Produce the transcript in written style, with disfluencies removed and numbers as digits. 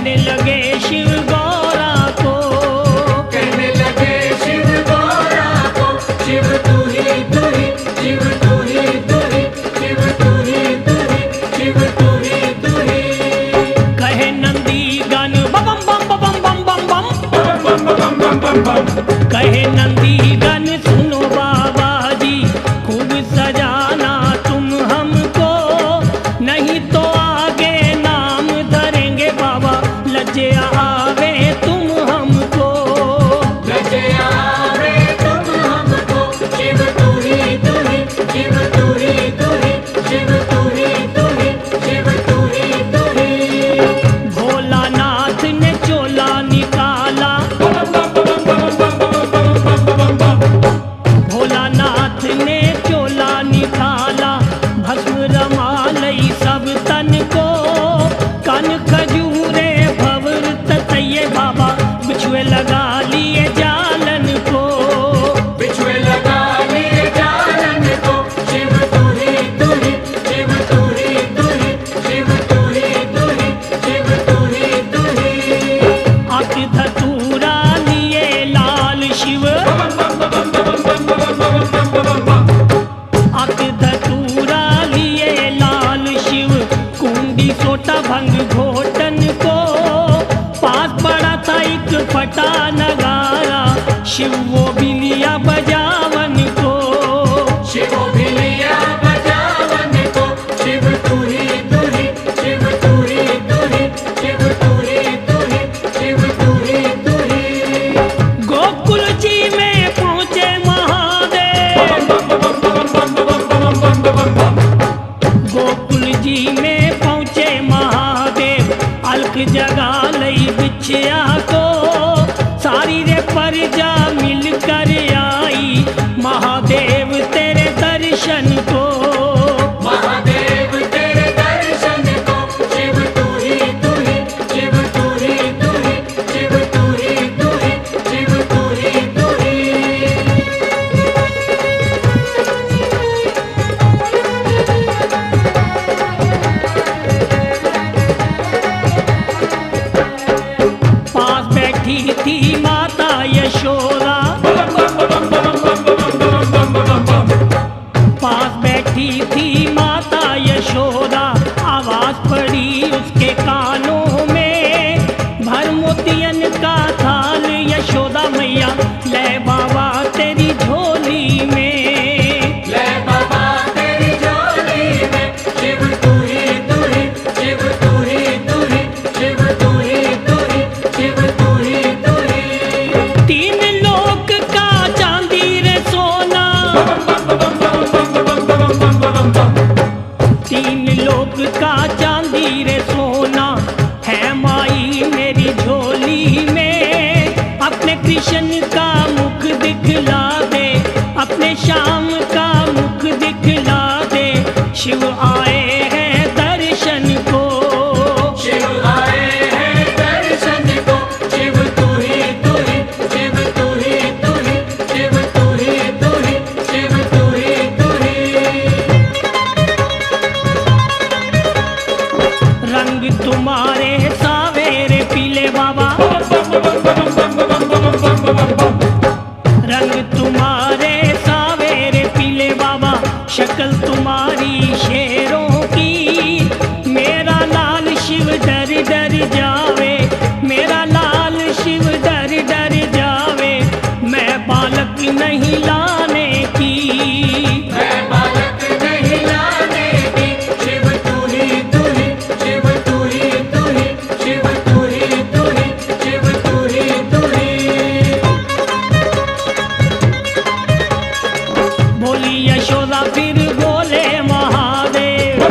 कहने लगे शिव गौरा को, कहने लगे शिव गौरा को, शिव तू ही तू ही, शिव तू ही तू ही, शिव तू ही तू ही, शिव तू ही तू ही। कहे नंदी गन बम बम बम बम बम बम, कहे नंदी गन सुनो बाबा जी, खूब सजाना तुम हमको, नहीं तो आगे नाम धरेंगे बाबा, लज्जे आवे तुम हमको, लज्जे आवे तुम हमको, शिव तू ही तू ही, शिव तू ही तू ही, शिव तू ही तू ही, शिव तू ही तू ही। भोलानाथ ने चोला निकाला, भोलानाथ ने चोला निकाला, भस्म रमा लई सब तन को, कन खजूरे भवर ततये बाबा, बिछुए लगा लिए जालन को, बिछुए लगा लिए जालन को, शिव तू ही तू ही, शिव तू ही तू ही, शिव तू ही तू ही, शिव तू ही तू ही। अक धतूरा लिए लाल शिव, अक धतूरा लिए लाल शिव, कुंडी सोटा भंग घोटन को, पास पड़ा था एक फटा नगारा, शिव वो भी लिया बजावन को, शिव भी लिया बजावन को, शिव तू ही तू ही, शिव तू ही तू ही, शिव तू ही तू ही, शिव तू ही तू ही। गोकुल जी में पहुंचे महादेव, गोकुल जी में पहुंचे महादेव, अलख जगा लई बिछिया को, सारी रे परजा मिलकर आई, महादेव तेरे दर्शन को, महादेव तेरे दर्शन को, शिव तू ही तू ही, शिव तू ही तू ही, शिव तू ही तू ही, शिव तू ही तू ही। पास बैठी थी माता यशोदा, पास बैठी थी माता यशोदा, आवाज पड़ी उसके कानों में, भर मोतियन का थाल यशोदा मैया, ले बाबा तेरी झोली में, ले बाबा तेरी झोली में, शिव तू ही तू ही, शिव तू ही तू ही, शिव तू ही तू ही, शिव तू ही तू ही। तीन लोक का चांदी रे सोना, तीन लोक का चांदी रे सोना, है माई मेरी झोली में, अपने कृष्ण का मुख दिखला दे, अपने श्याम का मुख दिखला दे, शिव आए हैं दर्शन को, शिव आए हैं दर्शन को, शिव तू ही तू ही, शिव तू ही तू ही, शिव तू ही तू ही, शिव तू ही तू ही। रंग तुम्हारे सावेरे पीले बाबा, रंग तुम्हारे सावेरे पीले बाबा, शक्ल तुम्हारी शेरों की, मेरा लाल शिव डर डर जावे, मेरा लाल शिव डर डर जावे, मैं बालक नहीं लाने की, मैं बालक नहीं लाने की, शिव तू ही तू ही, शिव तू ही तू ही, शिव तू ही तू ही, शिव तू ही तू ही। बोली यशोदा फिर बोले महादेव,